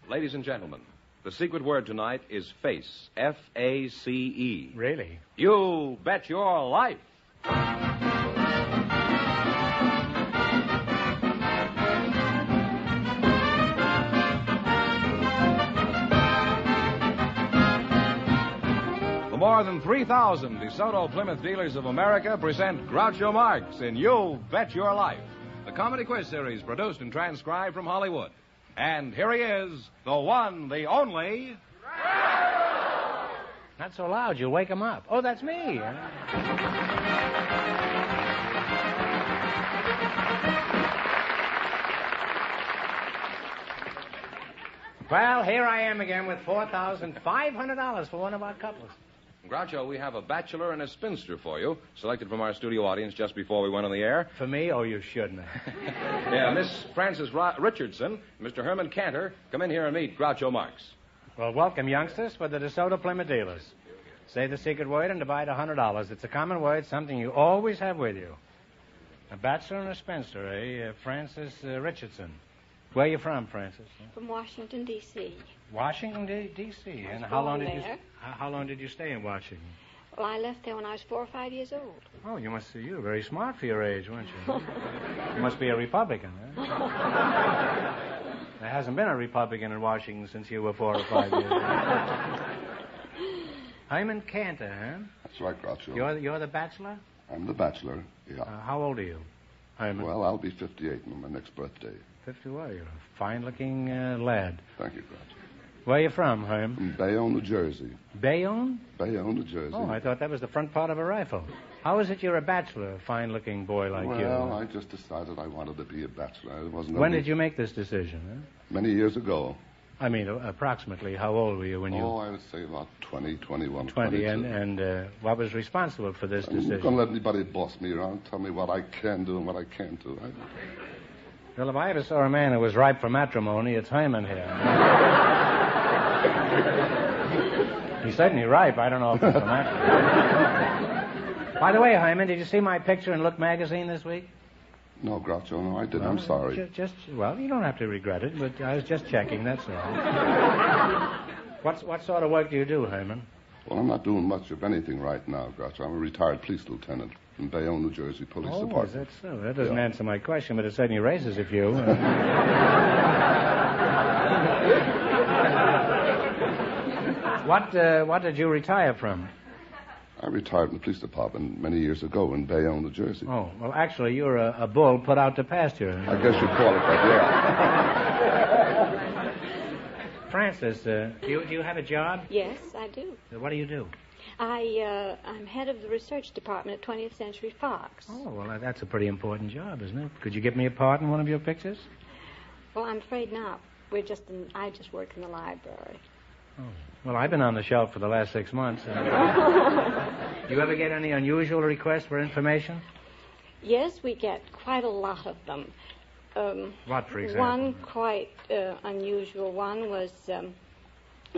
Ladies and gentlemen, the secret word tonight is FACE. F-A-C-E. Really? You bet your life. The more than 3,000 DeSoto Plymouth dealers of America present Groucho Marx in You Bet Your Life, the comedy quiz series produced and transcribed from Hollywood. And here he is, the one, the only... Not so loud, you'll wake him up. Oh, that's me. Well, here I am again with $4,500 for one of our couples. Groucho, we have a bachelor and a spinster for you, selected from our studio audience just before we went on the air. For me? Oh, you shouldn't. Yeah, Miss Frances Richardson, Mr. Herman Cantor, come in here and meet Groucho Marx. Well, welcome, youngsters, for the DeSoto Plymouth dealers. Say the secret word and divide $100. It's a common word, something you always have with you. A bachelor and a spinster, eh? Frances Richardson. Where are you from, Frances? From Washington, D.C. Washington, D.C. And how long did you stay in Washington? Well, I left there when I was 4 or 5 years old. Oh, you were very smart for your age, weren't you? You must be a Republican, huh? There hasn't been a Republican in Washington since you were 4 or 5 years old. Hyman Cantor, huh? That's right, Groucho. You're the bachelor? I'm the bachelor, yeah. How old are you, Hyman? Well, I'll be 58 on my next birthday. 51. You're a fine-looking lad. Thank you, Groucho. Where are you from, Hyman? From Bayonne, New Jersey. Bayonne? Bayonne, New Jersey. Oh, I thought that was the front part of a rifle. How is it you're a bachelor, a fine-looking boy like you? Well, I just decided I wanted to be a bachelor. It wasn't. When did you make this decision? Huh? Many years ago. I mean, approximately, how old were you when you... Oh, I would say about 20, 21, 20, 22. and what was responsible for this decision? I'm not going to let anybody boss me around, tell me what I can do and what I can't do. Well, if I ever saw a man who was ripe for matrimony, it's Hyman here. He's certainly ripe. I don't know if it's for matrimony. By the way, Hyman, did you see my picture in Look magazine this week? No, Groucho, no, I didn't. I'm sorry. Well, you don't have to regret it, but I was just checking, that's all. What sort of work do you do, Hyman? Well, I'm not doing much of anything right now, Groucho. I'm a retired police lieutenant in Bayonne, New Jersey Police Department. Is that so? That doesn't answer my question, but it certainly raises a few. What did you retire from? I retired from the police department many years ago in Bayonne, New Jersey. Oh, well, actually, you're a bull put out to pasture. I guess you'd call it that, yeah. Frances, do you have a job? Yes, I do. What do you do? I'm head of the research department at 20th Century Fox. Oh, well, that's a pretty important job, isn't it? Could you give me a part in one of your pictures? Well, I'm afraid not. I just work in the library. Oh. Well, I've been on the shelf for the last 6 months. Do you ever get any unusual requests for information? Yes, we get quite a lot of them. What, for example? One quite unusual one was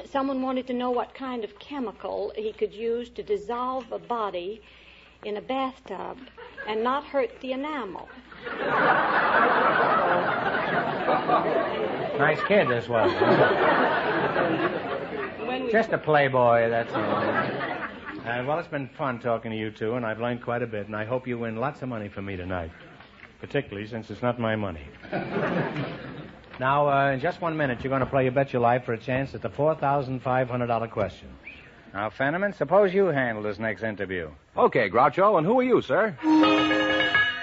someone wanted to know what kind of chemical he could use to dissolve a body in a bathtub and not hurt the enamel. Nice kid, this was. Just a playboy, that's all. Well, it's been fun talking to you two, and I've learned quite a bit, and I hope you win lots of money for me tonight, particularly since it's not my money. Now, in just 1 minute, you're going to play You Bet Your Life for a chance at the $4,500 question. Now, Fenneman, suppose you handle this next interview. Okay, Groucho, and who are you, sir?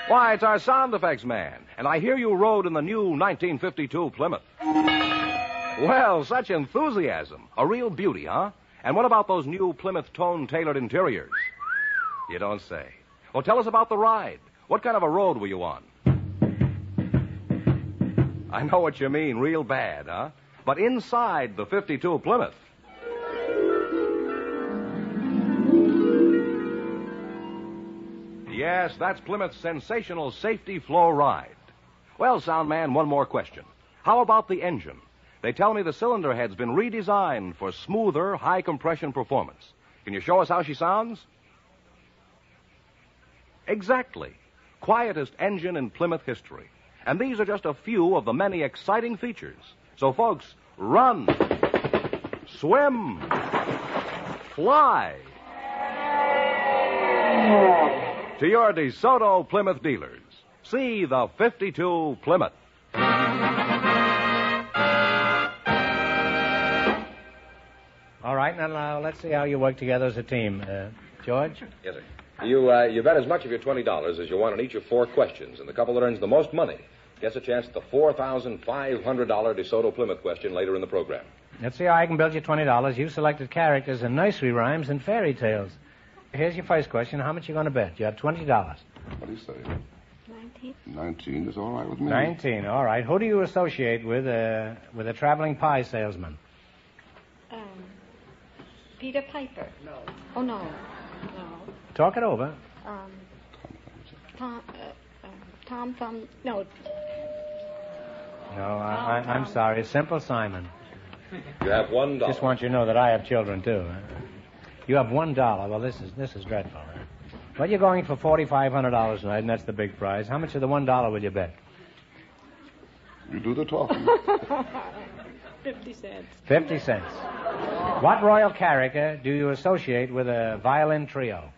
Why, it's our sound effects man, and I hear you rode in the new 1952 Plymouth. Well, such enthusiasm. A real beauty, huh? And what about those new Plymouth tone-tailored interiors? You don't say. Well, tell us about the ride. What kind of a road were you on? I know what you mean, real bad, huh? But inside the 52 Plymouth. Yes, that's Plymouth's sensational safety flow ride. Well, sound man, one more question. How about the engine? They tell me the cylinder head's been redesigned for smoother, high-compression performance. Can you show us how she sounds? Exactly. Quietest engine in Plymouth history. And these are just a few of the many exciting features. So, folks, run, swim, fly. To your DeSoto Plymouth dealers, see the 52 Plymouth. All right, now let's see how you work together as a team. George? Yes, sir. You bet as much of your $20 as you want on each of 4 questions, and the couple that earns the most money gets a chance at the $4,500 DeSoto Plymouth question later in the program. Let's see how I can build you $20. You selected characters in nursery rhymes and fairy tales. Here's your first question. How much are you going to bet? You have $20. What do you say? 19. 19 is all right with me. 19, all right. Who do you associate with a traveling pie salesman? Peter Piper. No. Oh, no. No. Talk it over. Tom Thumb. No. No, I'm sorry. Simple Simon. You have $1. Just want you to know that I have children, too. You have $1. Well, this is dreadful. Well, you're going for $4,500 tonight, and that's the big prize. How much of the $1 will you bet? You do the talking. 50 cents. 50 cents. What royal character do you associate with a violin trio?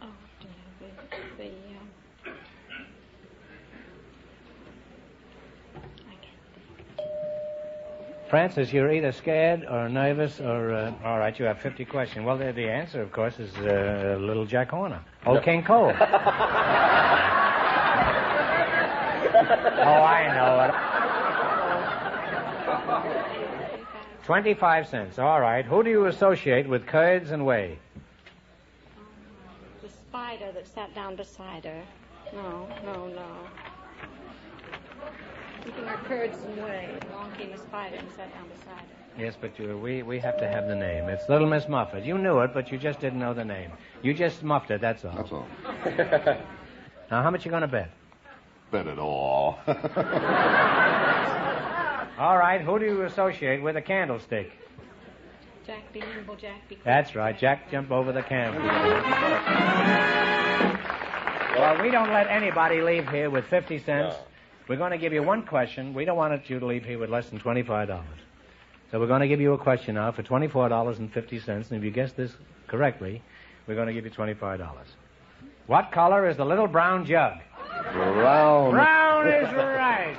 Oh, dear. Francis, you're either scared or nervous or... all right, you have 50 questions. Well, the answer, of course, is Little Jack Horner. Old King Cole. Oh, I know it. 25 cents. All right. Who do you associate with curds and whey? The spider that sat down beside her. No. Keeping her curds and whey. Along came a spider and sat down beside her. Yes, but we have to have the name. It's Little Miss Muffet. You knew it, but you just didn't know the name. You just muffed it, that's all. That's all. Now, how much you going to bet? Bet it all. All right, who do you associate with a candlestick? Jack be nimble, Jack be quick. That's right, Jack jump over the candlestick. Well, we don't let anybody leave here with 50 cents. No. We're going to give you one question. We don't want you to leave here with less than $25. So we're going to give you a question now for $24.50, and if you guess this correctly, we're going to give you $25. What color is the little brown jug? Brown. Brown is right.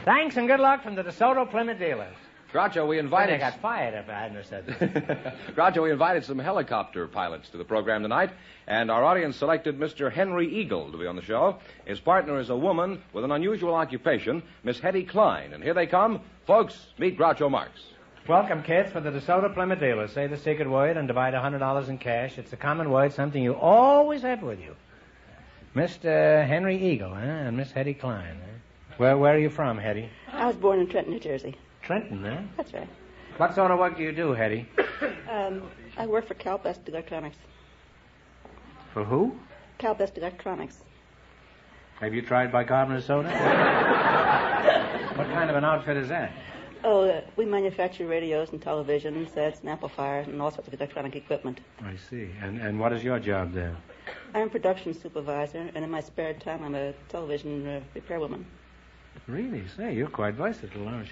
Thanks and good luck from the DeSoto Plymouth dealers. Groucho, we I invited... got fired if I hadn't have said this. Groucho, we invited some helicopter pilots to the program tonight, and our audience selected Mr. Henry Eagle to be on the show. His partner is a woman with an unusual occupation, Miss Hetty Klein. And here they come. Folks, meet Groucho Marx. Welcome, kids, for the DeSoto Plymouth dealers. Say the secret word and divide $100 in cash. It's a common word, something you always have with you. Mr. Henry Eagle, and Miss Hetty Klein. Where are you from, Hetty? I was born in Trenton, New Jersey. Trenton, That's right. What sort of work do you do, Hetty? I work for Contest.Groucho Electronics. For who? Contest Electronics. Have you tried bicarbonate soda? What kind of an outfit is that? Oh, we manufacture radios and television sets and amplifiers and all sorts of electronic equipment. I see. And what is your job there? I'm a production supervisor, and in my spare time, I'm a television repairwoman. Really? Say, you're quite versatile, aren't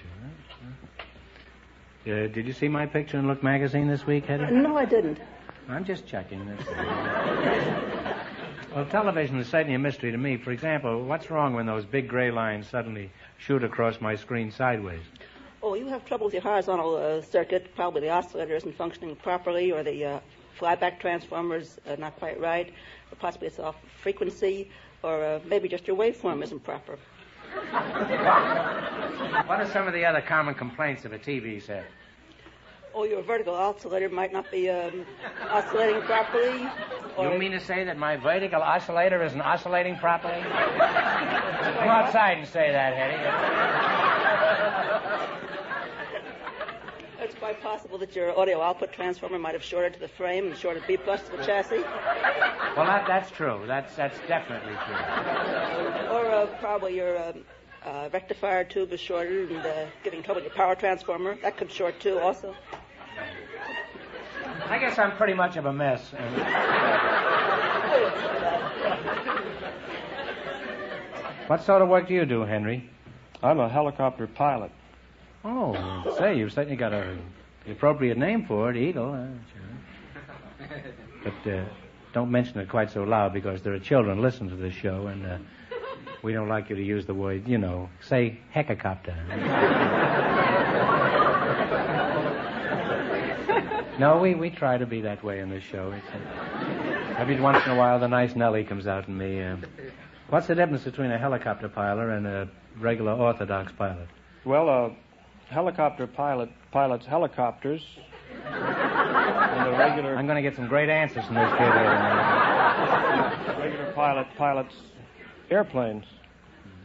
you? Did you see my picture in Look magazine this week, Hetty? No, I didn't. I'm just checking. Well, television is certainly a mystery to me. For example, what's wrong when those big gray lines suddenly shoot across my screen sideways? Oh, you have trouble with your horizontal circuit. Probably the oscillator isn't functioning properly, or the flyback transformer's not quite right, or possibly it's off frequency, or maybe just your waveform isn't proper. What are some of the other common complaints of a TV set? Oh, your vertical oscillator might not be oscillating properly. Or... You mean to say that my vertical oscillator isn't oscillating properly? Come outside and say that, Hetty. It's quite possible that your audio output transformer might have shorted to the frame and shorted B+ to the chassis. Well, that's true. That's definitely true. Or probably your rectifier tube is shorted and giving trouble with your power transformer. That could short too, also. I guess I'm pretty much of a mess. What sort of work do you do, Henry? I'm a helicopter pilot. Oh, say, you've certainly got the appropriate name for it, Eagle. Sure. But don't mention it quite so loud because there are children listening to this show, and we don't like you to use the word, say helicopter. No, we try to be that way in this show. Every once in a while, the nice Nellie comes out in me. What's the difference between a helicopter pilot and a regular orthodox pilot? Well, a helicopter pilot pilots helicopters. And a regular... I'm going to get some great answers from this kid here. Regular pilot pilots airplanes.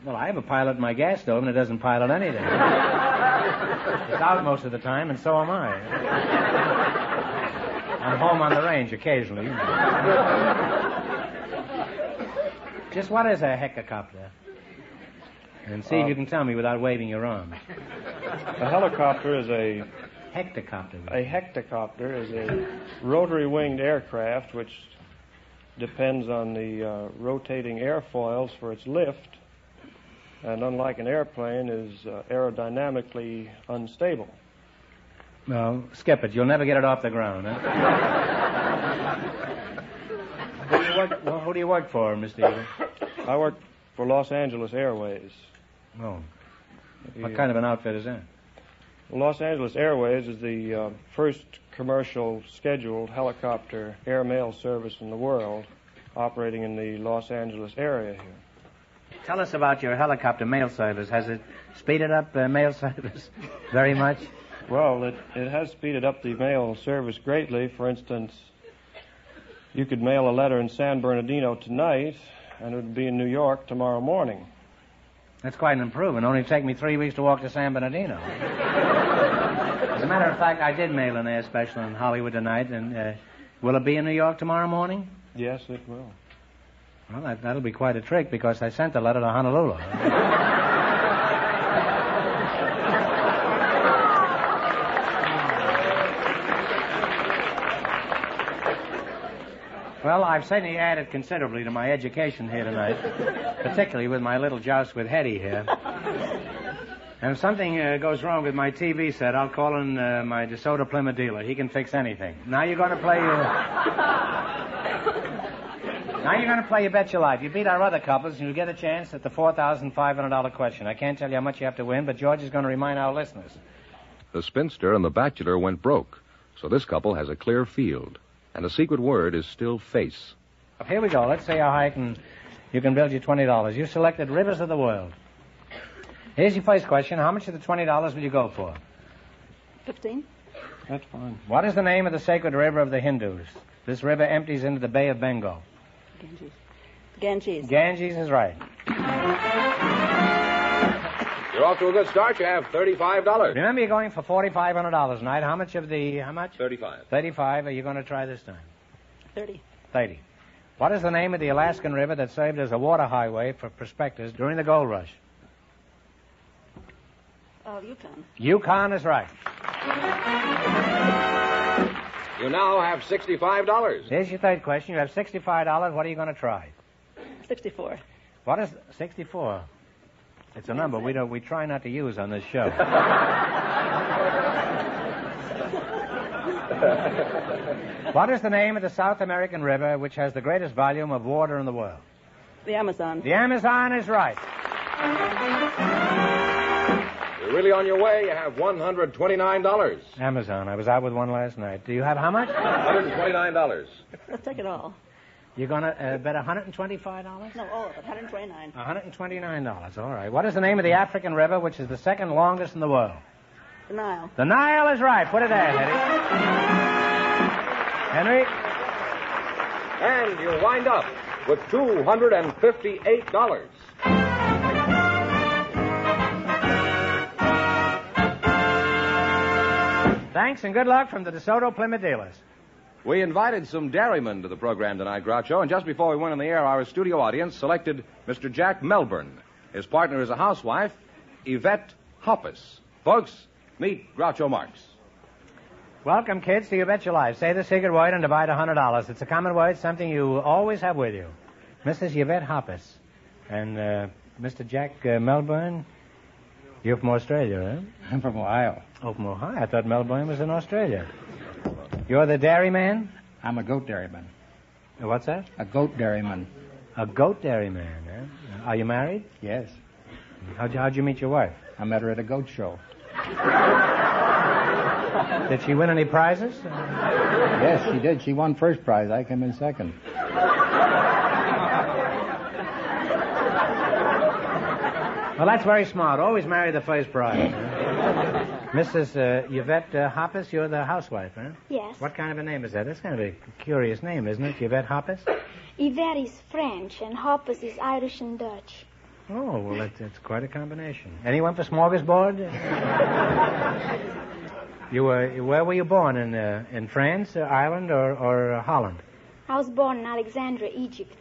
Well, I have a pilot in my gas stove, and it doesn't pilot anything. It's out most of the time, and so am I. I'm home on the range occasionally. Just what is a hectocopter? And see if you can tell me without waving your arms. A helicopter is a... Hectocopter. A hectocopter is a rotary-winged aircraft which depends on the rotating airfoils for its lift, and unlike an airplane, is aerodynamically unstable. No, skip it. You'll never get it off the ground, huh? Who do you work for, Mr. Eagle? I work for Los Angeles Airways. Oh. What kind of an outfit is that? Los Angeles Airways is the first commercial scheduled helicopter air mail service in the world, operating in the Los Angeles area here. Tell us about your helicopter mail service. Has it speeded up mail service very much? Well, it has speeded up the mail service greatly. For instance, you could mail a letter in San Bernardino tonight, and it would be in New York tomorrow morning. That's quite an improvement. Only take me 3 weeks to walk to San Bernardino. As a matter of fact, I did mail an air special in Hollywood tonight, and will it be in New York tomorrow morning? Yes, it will. Well, that'll be quite a trick, because I sent the letter to Honolulu. Well, I've certainly added considerably to my education here tonight, particularly with my little joust with Hetty here. And if something goes wrong with my TV set, I'll call in my DeSoto Plymouth dealer. He can fix anything. Now you're going to play your Bet Your Life. You beat our other couples, and you'll get a chance at the $4,500 question. I can't tell you how much you have to win, but George is going to remind our listeners. The spinster and the bachelor went broke, so this couple has a clear field. And the secret word is still face. Here we go. Let's see how high you can build your $20. You selected Rivers of the World. Here's your first question. How much of the $20 will you go for? 15. That's fine. What is the name of the sacred river of the Hindus? This river empties into the Bay of Bengal. Ganges. Ganges is right. You're off to a good start. You have $35. Remember, you're going for $4,500 tonight. How much? 35. 35. Are you going to try this time? 30. 30. What is the name of the Alaskan river that served as a water highway for prospectors during the gold rush? Yukon. Yukon is right. You now have $65. Here's your third question. You have $65. What are you going to try? 64. What is 64? It's a number we try not to use on this show. What is the name of the South American river which has the greatest volume of water in the world? The Amazon. The Amazon is right. You're really on your way. You have $129. Amazon. I was out with one last night. Do you have how much? $129. Let's take it all. You're going to bet $125? No, all of it. 129. $129. All right. What is the name of the African river which is the second longest in the world? The Nile. The Nile is right. Put it there, Henry. And you wind up with $258. Thanks and good luck from the DeSoto Plymouth dealers. We invited some dairymen to the program tonight, Groucho, and just before we went on the air, our studio audience selected Mr. Jack Melbourne. His partner is a housewife, Yvette Hoppus. Folks, meet Groucho Marx. Welcome, kids, to You Bet Your Life. Say the secret word and divide $100. It's a common word, something you always have with you. Mrs. Yvette Hoppus. And Mr. Jack Melbourne, you're from Australia, eh? I'm from Ohio. Oh, from Ohio. I thought Melbourne was in Australia. You're the dairyman? I'm a goat dairyman. What's that? A goat dairyman. A goat dairyman, eh? Are you married? Yes. How'd you meet your wife? I met her at a goat show. Did she win any prizes? Yes, she did. She won first prize. I came in second. Well, that's very smart. Always marry the first prize. Mrs. Yvette Hoppus, you're the housewife, huh? Yes. What kind of a name is that? That's kind of a curious name, isn't it? Yvette Hoppus? Yvette is French, and Hoppus is Irish and Dutch. Oh, well, that's quite a combination. Anyone for smorgasbord? Where were you born? In France, Ireland, or Holland? I was born in Alexandria, Egypt.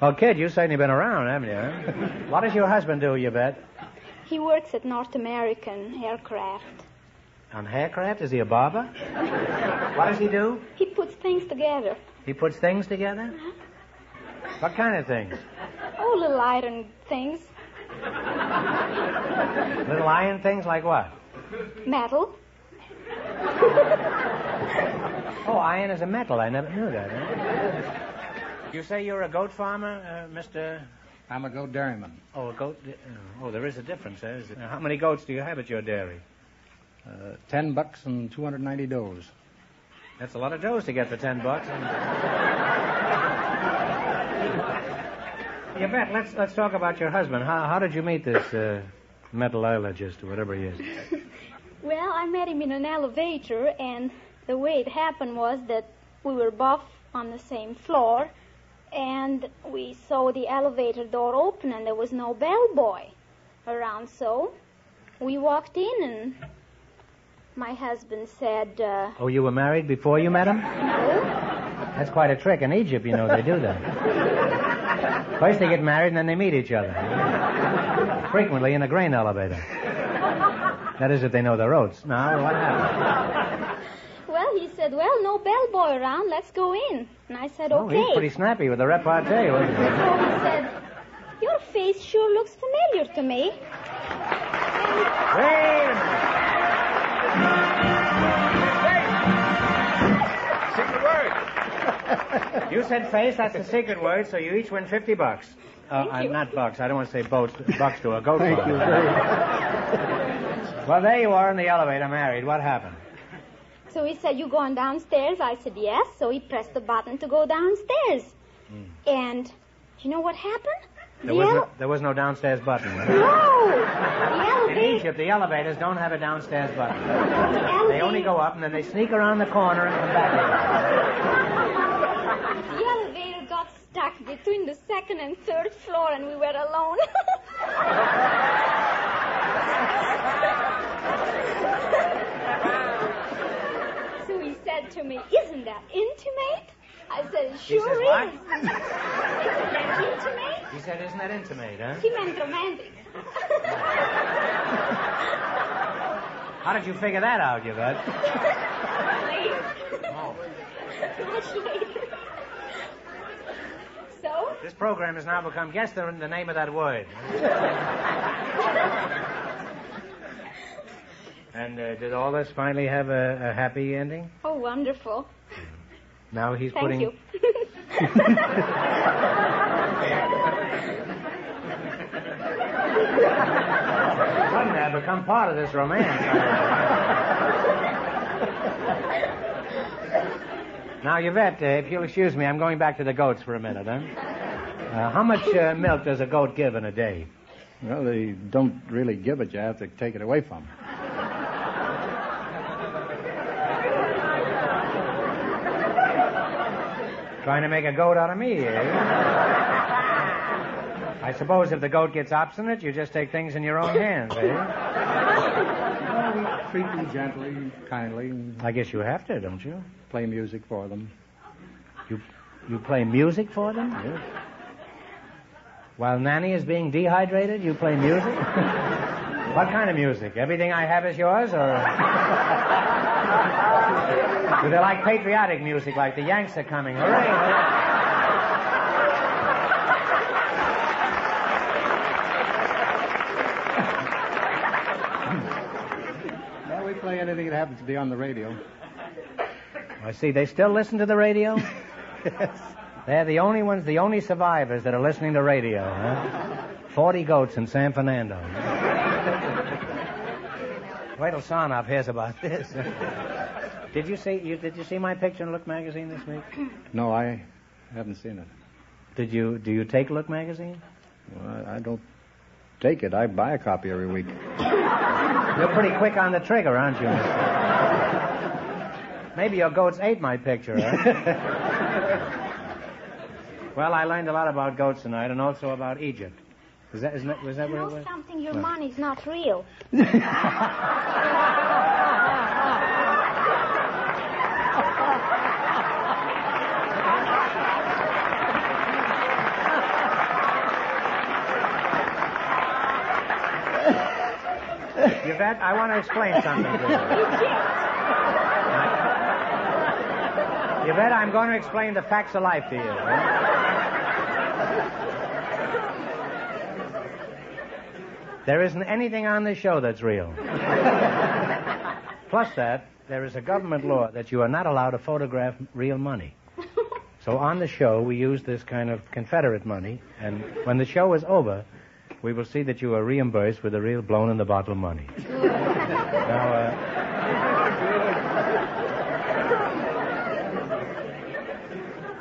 Well, kid, you've certainly been around, haven't you? Huh? What does your husband do, Yvette? He works at North American Aircraft. On aircraft? Is he a barber? What does he do? He puts things together. He puts things together? Uh-huh. What kind of things? Oh, little iron things. Little iron things like what? Metal. Oh, iron is a metal. I never knew that. Huh? You say you're a goat farmer, Mr. I'm a goat dairyman. Oh, a goat. Oh, there is a difference, is there? How many goats do you have at your dairy? $10 and 290 does. That's a lot of does to get for $10. Yvette, let's talk about your husband. How did you meet this metallurgist or whatever he is? Well, I met him in an elevator, and the way it happened was that we were both on the same floor, and we saw the elevator door open, and there was no bellboy around, so we walked in, and my husband said... Oh, you were married before you met him? No. That's quite a trick. In Egypt, you know, they do that. First they get married, and then they meet each other. Frequently in a grain elevator. That is, if they know the roads. Now, what happened? Well, he said, well, no bellboy around, let's go in. And I said, okay. Oh, he's pretty snappy with the repartee, wasn't he? So he said, your face sure looks familiar to me. Wait a minute. Secret word. You said face, that's the secret word, so you each win $50. Thank you. Not bucks. I don't want to say bucks to a goat Thank farmer. you very much. Well, there you are in the elevator, married. What happened? So he said, you going downstairs? I said, yes. So he pressed the button to go downstairs. And you know what happened? There was no downstairs button. No! The elevator... In Egypt, the elevators don't have a downstairs button. They only go up, and then they sneak around the corner and come back again. The elevator got stuck between the second and third floor, and we were alone. So he said to me, isn't that intimate? I said, it sure is. Isn't that intimate? He said, isn't that intimate, huh? He meant romantic. How did you figure that out, Yvette? Later. Oh. Much later. So? This program has now become, guess the name of that word. And did all this finally have a happy ending? Oh, wonderful. Now he's Thank putting... you. Suddenly I've become part of this romance. Now, Yvette, if you'll excuse me, I'm going back to the goats for a minute, huh? How much milk does a goat give in a day? Well, they don't really give it. You have to take it away from them. Trying to make a goat out of me, eh? I suppose if the goat gets obstinate, you just take things in your own hands, eh? Well, we treat them gently, kindly. I guess you have to, don't you? Play music for them. You play music for them? Yes. While Nanny is being dehydrated, you play music? What kind of music? Everything I Have Is Yours, or... Do they like patriotic music, like the Yanks are coming? Hooray! Well, we play anything that happens to be on the radio. I see. They still listen to the radio? Yes. They're the only ones, the only survivors that are listening to radio, huh? 40 goats in San Fernando. Wait till Sarnoff hears about this. Did you see my picture in Look magazine this week? No, I haven't seen it. Do you take Look magazine? Well, I don't take it. I buy a copy every week. You're pretty quick on the trigger, aren't you? Maybe your goats ate my picture, huh? Well, I learned a lot about goats tonight and also about Egypt. Was that what it was? You know something? Your money's not real. Yvette, I want to explain something to you. Yvette, I'm going to explain the facts of life to you. There isn't anything on this show that's real. Plus that, there is a government law that you are not allowed to photograph real money. So on the show, we use this kind of Confederate money, and when the show is over, we will see that you are reimbursed with the real blown-in-the-bottle money. Now,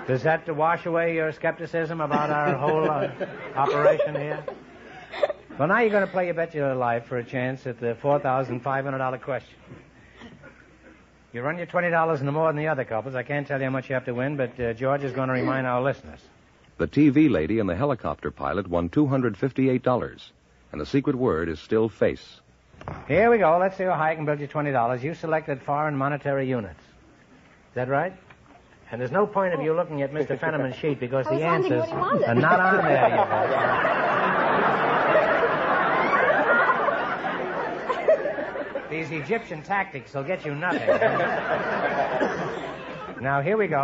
does that wash away your skepticism about our whole operation here? Well, now you're going to play your bet your life for a chance at the $4,500 question. You run your $20 no more than the other couples. I can't tell you how much you have to win, but George is going to remind our listeners. The TV lady and the helicopter pilot won $258, and the secret word is still face. Here we go. Let's see how high I can build you $20. You selected foreign monetary units. Is that right? And there's no point of you looking at Mr. Fenneman's sheet because the answers are not on there yet. These Egyptian tactics will get you nothing. Now, here we go.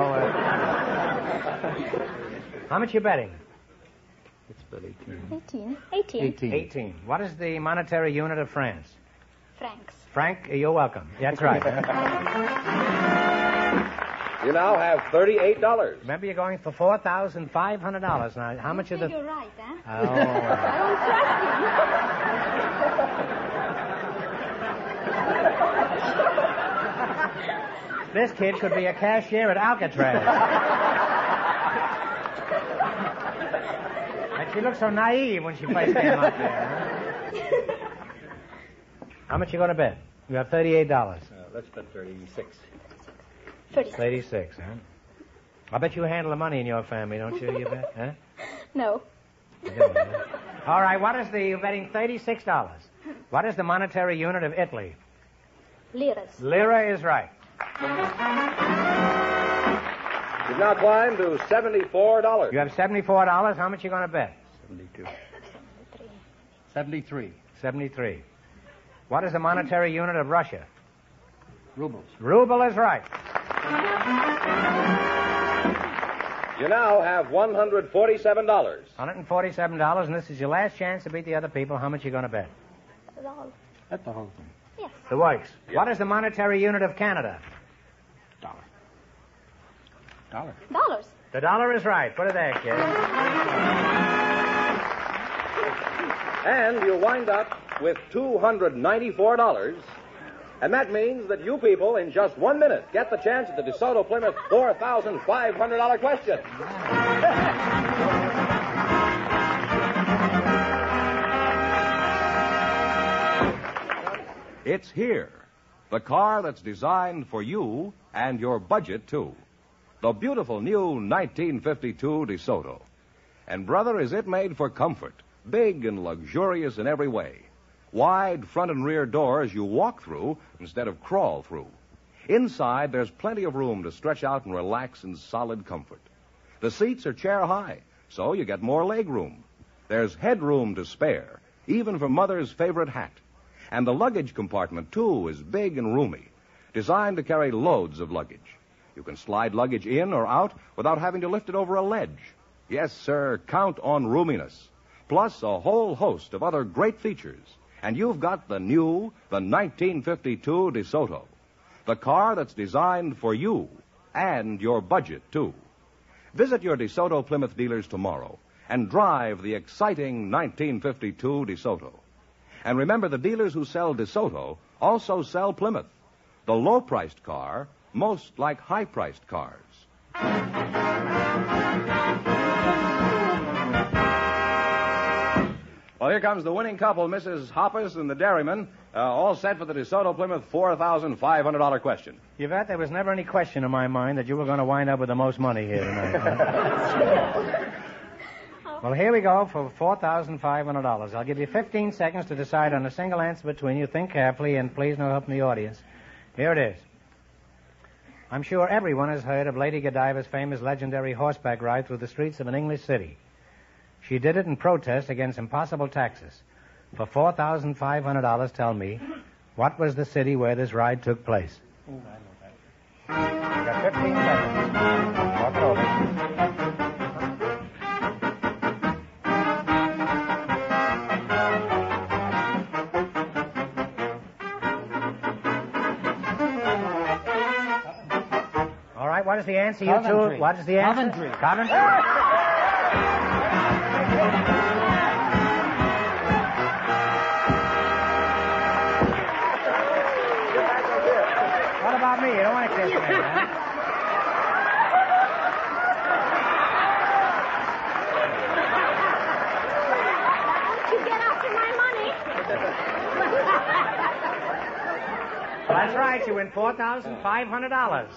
How much you betting? It's about 18. What is the monetary unit of France? Francs. Franc, you're welcome. That's right. You now have $38. Remember, you're going for $4,500. Now, how much of the... You're right, huh? Oh. I don't trust This kid could be a cashier at Alcatraz. And she looked so naive when she first came up there. Huh? How much you going to bet? You have $38. let's bet 36. 36, huh? I bet you handle the money in your family, don't you, you bet? Huh? No. All right, what is the... You're betting $36. What is the monetary unit of Italy? Liras. Lira is right. You've now climbed to $74. You have $74. How much you going to bet? 72. 73. 73. What is the monetary unit of Russia? Rubles. Ruble is right. You now have $147. $147, and this is your last chance to beat the other people. How much you going to bet? That's the whole thing. Yes. The works. Yep. What is the monetary unit of Canada? Dollar. Dollars. The dollar is right. Put it there, kid. And you wind up with $294. And that means that you people, in just 1 minute, get the chance at the DeSoto Plymouth $4,500 question. It's here. The car that's designed for you and your budget, too. The beautiful new 1952 DeSoto. And, brother, is it made for comfort. Big and luxurious in every way. Wide front and rear doors you walk through instead of crawl through. Inside, there's plenty of room to stretch out and relax in solid comfort. The seats are chair high, so you get more leg room. There's headroom to spare, even for Mother's favorite hat. And the luggage compartment, too, is big and roomy. designed to carry loads of luggage. You can slide luggage in or out without having to lift it over a ledge. Yes, sir, count on roominess. Plus a whole host of other great features. And you've got the 1952 DeSoto. The car that's designed for you and your budget, too. Visit your DeSoto Plymouth dealers tomorrow and drive the exciting 1952 DeSoto. And remember, the dealers who sell DeSoto also sell Plymouth, the low-priced car, most like high-priced cars. Well, here comes the winning couple, Mrs. Hoppus and the Dairyman, all set for the DeSoto Plymouth $4,500 question. Yvette, there was never any question in my mind that you were going to wind up with the most money here tonight. Well, here we go for $4,500. I'll give you 15 seconds to decide on a single answer between you. Think carefully, and please no help from the audience. Here it is. I'm sure everyone has heard of Lady Godiva's famous legendary horseback ride through the streets of an English city. She did it in protest against impossible taxes. For $4,500, tell me, what was the city where this ride took place? You've got 15 seconds. Walk it over. All right, what is the answer, you two? What is the answer? Coventry. What about me? You don't want to kiss me, huh? You get after my money. That's right. You win $4,500.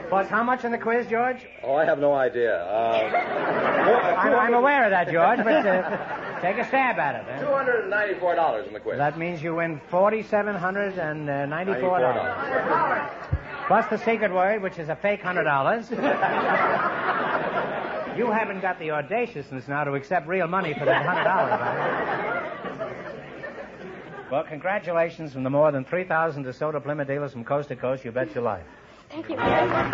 Plus, how much in the quiz, George? Oh, I have no idea. I'm aware of that, George, but take a stab at it. $294 in the quiz. That means you win $4,794. Plus the secret word, which is a fake $100. You haven't got the audaciousness now to accept real money for that $100, right? Well, congratulations from the more than 3,000 DeSoto Plymouth dealers from coast to coast. You bet your life. Thank you very much.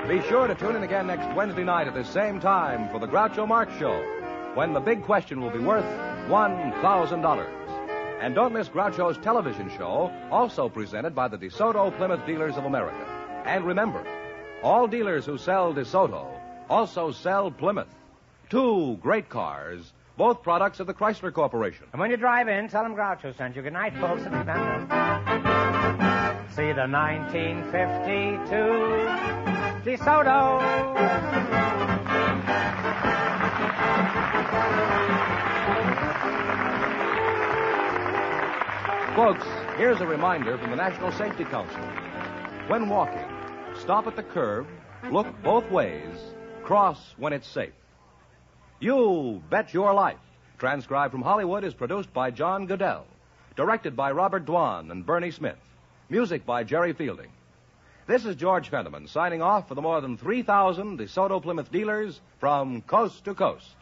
Be sure to tune in again next Wednesday night at the same time for the Groucho Marx Show, when the big question will be worth $1,000. And don't miss Groucho's television show, also presented by the DeSoto Plymouth Dealers of America. And remember, all dealers who sell DeSoto also sell Plymouth. Two great cars, both products of the Chrysler Corporation. And when you drive in, tell them Groucho sent you. Good night, folks. And remember, see the 1952 DeSoto. Folks, here's a reminder from the National Safety Council. When walking, stop at the curb, look both ways, cross when it's safe. You Bet Your Life, transcribed from Hollywood, is produced by John Goodell. Directed by Robert Dwan and Bernie Smith. Music by Jerry Fielding. This is George Fenneman signing off for the more than 3,000 DeSoto Plymouth dealers from coast to coast.